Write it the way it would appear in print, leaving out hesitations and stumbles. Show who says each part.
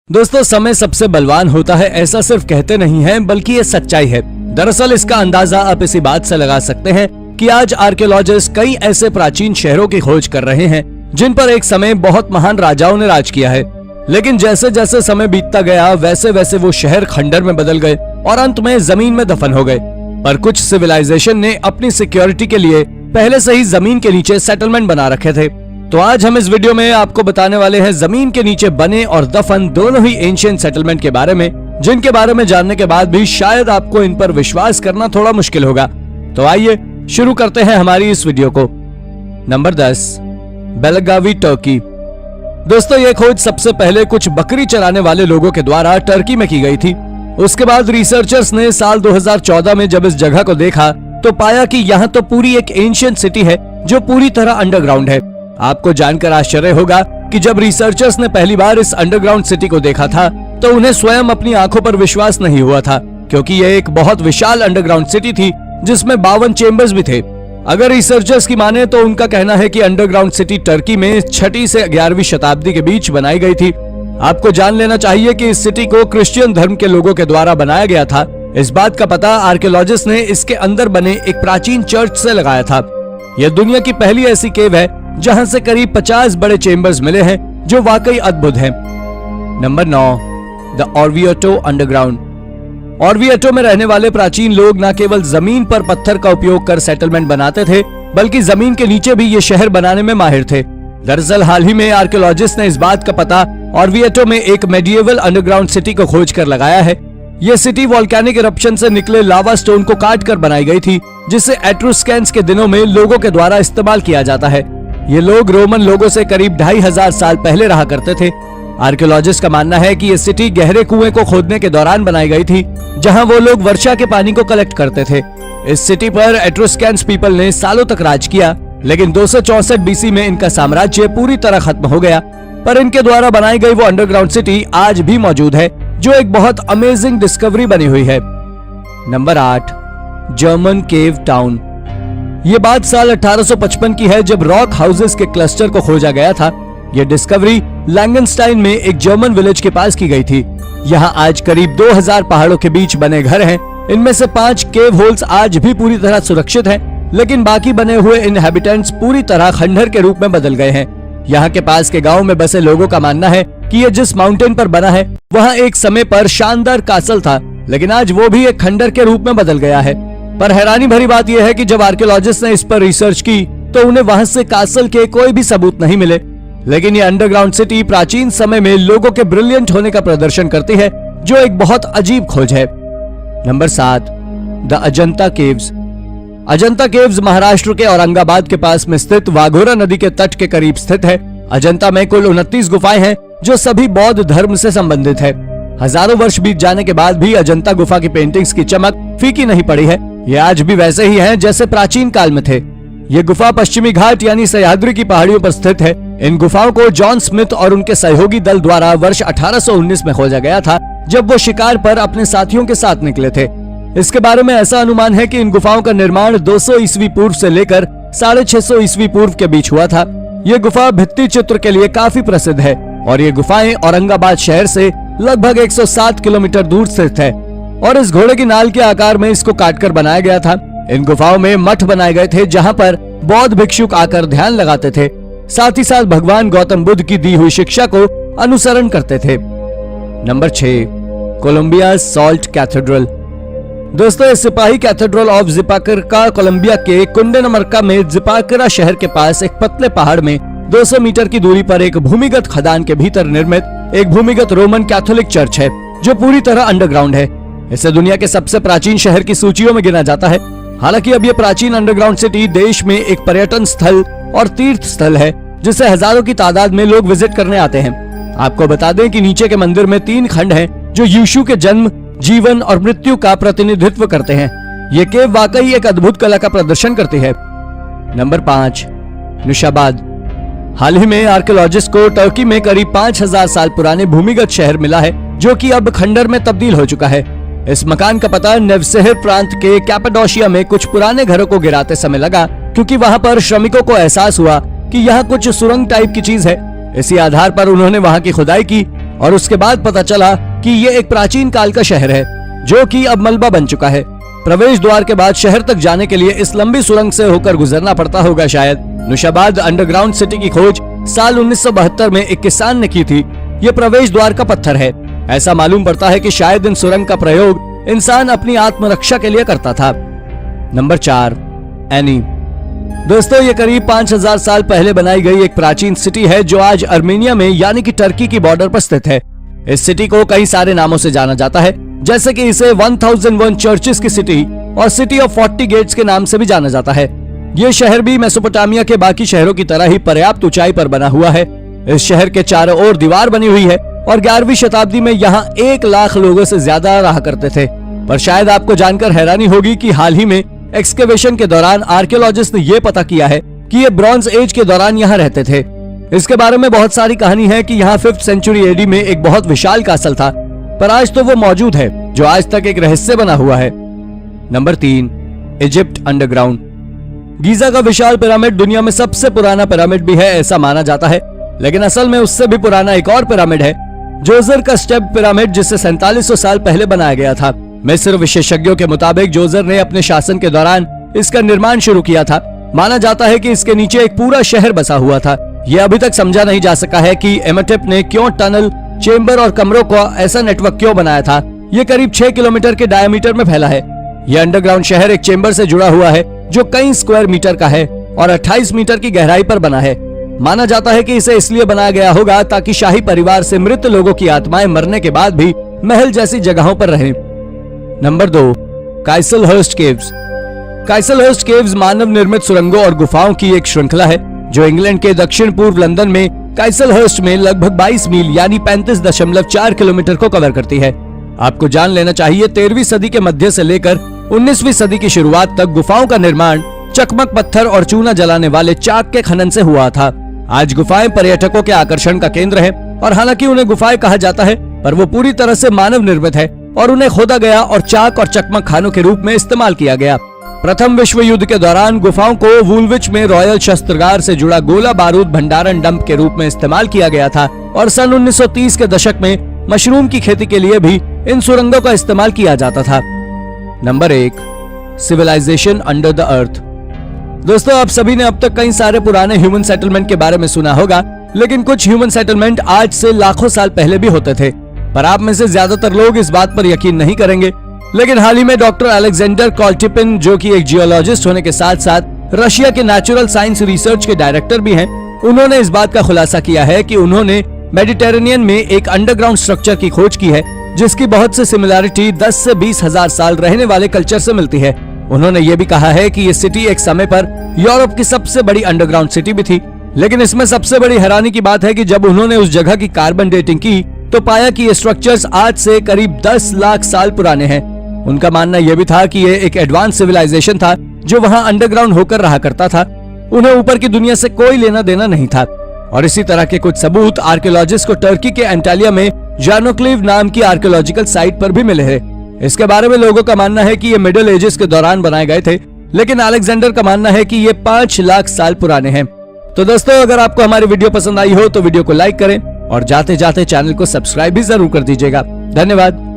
Speaker 1: दोस्तों, समय सबसे बलवान होता है ऐसा सिर्फ कहते नहीं हैं, बल्कि ये सच्चाई है। दरअसल इसका अंदाजा आप इसी बात से लगा सकते हैं कि आज आर्कियोलॉजिस्ट कई ऐसे प्राचीन शहरों की खोज कर रहे हैं जिन पर एक समय बहुत महान राजाओं ने राज किया है, लेकिन जैसे जैसे समय बीतता गया वैसे वैसे वो शहर खंडर में बदल गए और अंत में जमीन में दफन हो गए। पर कुछ सिविलाइजेशन ने अपनी सिक्योरिटी के लिए पहले से ही जमीन के नीचे सेटलमेंट बना रखे थे। तो आज हम इस वीडियो में आपको बताने वाले हैं जमीन के नीचे बने और दफन दोनों ही एंशिएंट सेटलमेंट के बारे में, जिनके बारे में जानने के बाद भी शायद आपको इन पर विश्वास करना थोड़ा मुश्किल होगा। तो आइए शुरू करते हैं हमारी इस वीडियो को। Number 10, Belagavi, Turkey. दोस्तों, ये खोज सबसे पहले कुछ बकरी चराने वाले लोगों के द्वारा टर्की में की गई थी। उसके बाद रिसर्चर्स ने साल 2014 में जब इस जगह को देखा तो पाया कि यहाँ तो पूरी एक एंशिएंट सिटी है जो पूरी तरह अंडरग्राउंड है। आपको जानकर आश्चर्य होगा कि जब रिसर्चर्स ने पहली बार इस अंडरग्राउंड सिटी को देखा था तो उन्हें स्वयं अपनी आंखों पर विश्वास नहीं हुआ था, क्योंकि यह एक बहुत विशाल अंडरग्राउंड सिटी थी जिसमें 52 चेम्बर्स भी थे। अगर रिसर्चर्स की माने तो उनका कहना है कि अंडरग्राउंड सिटी टर्की में 6वीं से 11वीं शताब्दी के बीच बनाई गई थी। आपको जान लेना चाहिए कि इस सिटी को क्रिश्चियन धर्म के लोगों के द्वारा बनाया गया था। इस बात का पता आर्कियोलॉजिस्ट ने इसके अंदर बने एक प्राचीन चर्च से लगाया था। यह दुनिया की पहली ऐसी केव है जहां से करीब 50 बड़े चेम्बर्स मिले हैं जो वाकई अद्भुत हैं। Number 9, the Orvieto underground. Orvieto में रहने वाले प्राचीन लोग न केवल जमीन पर पत्थर का उपयोग कर सेटलमेंट बनाते थे, बल्कि जमीन के नीचे भी ये शहर बनाने में माहिर थे। दरअसल हाल ही में आर्कियोलॉजिस्ट ने इस बात का पता ओर्विएटो में एक मेडिएवल अंडरग्राउंड सिटी को खोज कर लगाया है। ये सिटी वोल्केनिक इरप्शन से निकले लावा स्टोन को काट कर बनाई गई थी, जिसे एट्रुस्कैंस के दिनों में लोगों के द्वारा इस्तेमाल किया जाता है। ये लोग रोमन लोगों से करीब 2500 साल पहले रहा करते थे। आर्कियोलॉजिस्ट का मानना है कि ये सिटी गहरे कुएं को खोदने के दौरान बनाई गई थी, जहां वो लोग वर्षा के पानी को कलेक्ट करते थे। इस सिटी पर एट्रुस्कैंस पीपल ने सालों तक राज किया, लेकिन 264 बीसी में इनका साम्राज्य पूरी तरह खत्म हो गया। पर इनके द्वारा बनाई गई वो अंडरग्राउंड सिटी आज भी मौजूद है, जो एक बहुत अमेजिंग डिस्कवरी बनी हुई है। नंबर 8, जर्मन केव टाउन। ये बात साल 1855 की है, जब रॉक हाउसेस के क्लस्टर को खोजा गया था। ये डिस्कवरी लैंगनस्टाइन में एक जर्मन विलेज के पास की गई थी। यहाँ आज करीब 2000 पहाड़ों के बीच बने घर हैं। इनमें से 5 केव होल्स आज भी पूरी तरह सुरक्षित हैं, लेकिन बाकी बने हुए इनहैबिटेंट्स पूरी तरह खंडहर के रूप में बदल गए हैं। यहाँ के पास के गाँव में बसे लोगों का मानना है कि ये जिस माउंटेन पर बना है वहाँ एक समय पर शानदार कासल था, लेकिन आज वो भी एक खंडहर के रूप में बदल गया है। पर हैरानी भरी बात यह है कि जब आर्कियोलॉजिस्ट ने इस पर रिसर्च की तो उन्हें वहां से कासल के कोई भी सबूत नहीं मिले। लेकिन ये अंडरग्राउंड सिटी प्राचीन समय में लोगों के ब्रिलियंट होने का प्रदर्शन करती है, जो एक बहुत अजीब खोज है। Number 7, the Ajanta caves. Ajanta caves Maharashtra के औरंगाबाद के पास में स्थित वाघोरा नदी के तट के करीब स्थित है। अजंता में कुल 29 गुफाएं हैं जो सभी बौद्ध धर्म से संबंधित है। हजारों वर्ष बीत जाने के बाद भी अजंता गुफा की पेंटिंग्स की चमक फीकी नहीं पड़ी है। ये आज भी वैसे ही हैं जैसे प्राचीन काल में थे। ये गुफा पश्चिमी घाट यानी सह्याद्री की पहाड़ियों पर स्थित है। इन गुफाओं को जॉन स्मिथ और उनके सहयोगी दल द्वारा वर्ष 1819 में खोजा गया था, जब वो शिकार पर अपने साथियों के साथ निकले थे। इसके बारे में ऐसा अनुमान है कि इन गुफाओं का निर्माण 200 ईस्वी पूर्व से लेकर 650 ईस्वी पूर्व के बीच हुआ था। ये गुफा भित्ति चित्र के लिए काफी प्रसिद्ध है और ये गुफाएं औरंगाबाद शहर से लगभग 107 किलोमीटर दूर स्थित है और इस घोड़े की नाल के आकार में इसको काटकर बनाया गया था। इन गुफाओं में मठ बनाए गए थे जहां पर बौद्ध भिक्षुक आकर ध्यान लगाते थे, साथ ही साथ भगवान गौतम बुद्ध की दी हुई शिक्षा को अनुसरण करते थे। Number 6, Colombia salt cathedral. दोस्तों, इस सिपाही कैथेड्रल ऑफ जिपाकरा कोलंबिया के कुंडेनमरका में जिपाकरा शहर के पास एक पतले पहाड़ में 200 मीटर की दूरी पर एक भूमिगत खदान के भीतर निर्मित एक भूमिगत रोमन कैथोलिक चर्च है, जो पूरी तरह अंडरग्राउंड है। इसे दुनिया के सबसे प्राचीन शहर की सूचियों में गिना जाता है। हालांकि अब यह प्राचीन अंडरग्राउंड सिटी देश में एक पर्यटन स्थल और तीर्थ स्थल है, जिसे हजारों की तादाद में लोग विजिट करने आते हैं। आपको बता दें कि नीचे के मंदिर में 3 खंड हैं, जो यीशु के जन्म, जीवन और मृत्यु का प्रतिनिधित्व करते हैं। ये केव वाकई एक अद्भुत कला का प्रदर्शन करती है। नंबर 5, निशाबाद। हाल ही में आर्कियोलॉजिस्ट को टर्की में करीब 5000 साल पुराने भूमिगत शहर मिला है, जो कि अब खंडर में तब्दील हो चुका है। इस मकान का पता नेवशहर प्रांत के कैपाडोशिया में कुछ पुराने घरों को गिराते समय लगा, क्योंकि वहां पर श्रमिकों को एहसास हुआ कि यहाँ कुछ सुरंग टाइप की चीज है। इसी आधार पर उन्होंने वहां की खुदाई की और उसके बाद पता चला कि ये एक प्राचीन काल का शहर है जो कि अब मलबा बन चुका है। प्रवेश द्वार के बाद शहर तक जाने के लिए इस लंबी सुरंग से होकर गुजरना पड़ता होगा शायद। नूशाबाद अंडरग्राउंड सिटी की खोज साल 1972 में एक किसान ने की थी। ये प्रवेश द्वार का पत्थर है। ऐसा मालूम पड़ता है कि शायद इन सुरंग का प्रयोग इंसान अपनी आत्मरक्षा के लिए करता था। Number 4, any. दोस्तों, ये करीब 5000 साल पहले बनाई गई एक प्राचीन सिटी है जो आज अर्मेनिया में यानी कि टर्की की बॉर्डर पर स्थित है। इस सिटी को कई सारे नामों से जाना जाता है, जैसे कि इसे 1001 चर्चेस की सिटी और सिटी ऑफ 40 गेट्स के नाम से भी जाना जाता है। ये शहर भी मेसोपोटामिया के बाकी शहरों की तरह ही पर्याप्त ऊंचाई पर बना हुआ है। इस शहर के चारों ओर दीवार बनी हुई है और 11वीं शताब्दी में यहाँ 1 लाख लोगों से ज्यादा रहा करते थे। पर शायद आपको जानकर हैरानी होगी कि हाल ही में एक्सकेवेशन के दौरान आर्कियोलॉजिस्ट ने यह पता किया है कि ये ब्रॉन्ज एज के दौरान यहाँ रहते थे। इसके बारे में बहुत सारी कहानी है कि यहाँ 5th सेंचुरी एडी में एक बहुत विशाल कासल था, पर आज तो वो मौजूद है जो आज तक एक रहस्य बना हुआ है। Number 3, Egypt underground. गीजा का विशाल पिरामिड दुनिया में सबसे पुराना पिरामिड भी है ऐसा माना जाता है, लेकिन असल में उससे भी पुराना एक और पिरामिड है, जोजर का स्टेप पिरामिड, जिसे 4700 साल पहले बनाया गया था। मिस्र विशेषज्ञों के मुताबिक जोजर ने अपने शासन के दौरान इसका निर्माण शुरू किया था। माना जाता है कि इसके नीचे एक पूरा शहर बसा हुआ था। यह अभी तक समझा नहीं जा सका है कि एमेटेप ने क्यों टनल, चेम्बर और कमरों को ऐसा नेटवर्क क्यों बनाया था। यह करीब 6 किलोमीटर के डायमीटर में फैला है। यह अंडरग्राउंड शहर एक चेम्बर से जुड़ा हुआ है जो कई स्क्वायर मीटर का है और 28 मीटर की गहराई पर बना है। माना जाता है कि इसे इसलिए बनाया गया होगा ताकि शाही परिवार से मृत लोगों की आत्माएं मरने के बाद भी महल जैसी जगहों पर रहें। Number 2, Chislehurst caves. Chislehurst caves मानव निर्मित सुरंगों और गुफाओं की एक श्रृंखला है जो इंग्लैंड के दक्षिण पूर्व लंदन में काइसलहर्स्ट में लगभग 22 मील यानी 35.4 किलोमीटर को कवर करती है। आपको जान लेना चाहिए 13वीं सदी के मध्य से लेकर 19वीं सदी की शुरुआत तक गुफाओं का निर्माण चकमक पत्थर और चूना जलाने वाले चाक के खनन से हुआ था। आज गुफाएं पर्यटकों के आकर्षण का केंद्र है और हालांकि उन्हें गुफाएं कहा जाता है, पर वो पूरी तरह से मानव निर्मित है और उन्हें खोदा गया और चाक और चकमक खानों के रूप में इस्तेमाल किया गया। प्रथम विश्व युद्ध के दौरान गुफाओं को वुलविच में रॉयल शस्त्रागार से जुड़ा गोला बारूद भंडारण डंप के रूप में इस्तेमाल किया गया था और सन 1930 के दशक में मशरूम की खेती के लिए भी इन सुरंगों का इस्तेमाल किया जाता था। Number 1, civilization under the earth. दोस्तों, आप सभी ने अब तक कई सारे पुराने ह्यूमन सेटलमेंट के बारे में सुना होगा, लेकिन कुछ ह्यूमन सेटलमेंट आज से लाखों साल पहले भी होते थे। पर आप में से ज्यादातर लोग इस बात पर यकीन नहीं करेंगे, लेकिन हाल ही में डॉक्टर अलेक्जेंडर कोल्टिपिन, जो कि एक जियोलॉजिस्ट होने के साथ साथ रशिया के नेचुरल साइंस रिसर्च के डायरेक्टर भी हैं, उन्होंने इस बात का खुलासा किया है कि उन्होंने मेडिटेरेनियन में एक अंडरग्राउंड स्ट्रक्चर की खोज की है जिसकी बहुत सी सिमिलैरिटी 10 से 20 हजार साल रहने वाले कल्चर से मिलती है। उन्होंने ये भी कहा है कि ये सिटी एक समय पर यूरोप की सबसे बड़ी अंडरग्राउंड सिटी भी थी, लेकिन इसमें सबसे बड़ी हैरानी की बात है कि जब उन्होंने उस जगह की कार्बन डेटिंग की तो पाया कि ये स्ट्रक्चर्स आज से करीब 10 लाख साल पुराने हैं। उनका मानना यह भी था कि ये एक एडवांस सिविलाइजेशन था जो वहाँ अंडरग्राउंड होकर रहा करता था। उन्हें ऊपर की दुनिया से कोई लेना देना नहीं था। और इसी तरह के कुछ सबूत आर्कियोलॉजिस्ट को टर्की के एंटालिया में जानोक्लिव नाम की आर्कियोलॉजिकल साइट पर भी मिले हैं। इसके बारे में लोगों का मानना है कि ये मिडिल एजेस के दौरान बनाए गए थे, लेकिन अलेक्जेंडर का मानना है कि ये 5 लाख साल पुराने हैं। तो दोस्तों, अगर आपको हमारी वीडियो पसंद आई हो तो वीडियो को लाइक करें और जाते जाते चैनल को सब्सक्राइब भी जरूर कर दीजिएगा। धन्यवाद।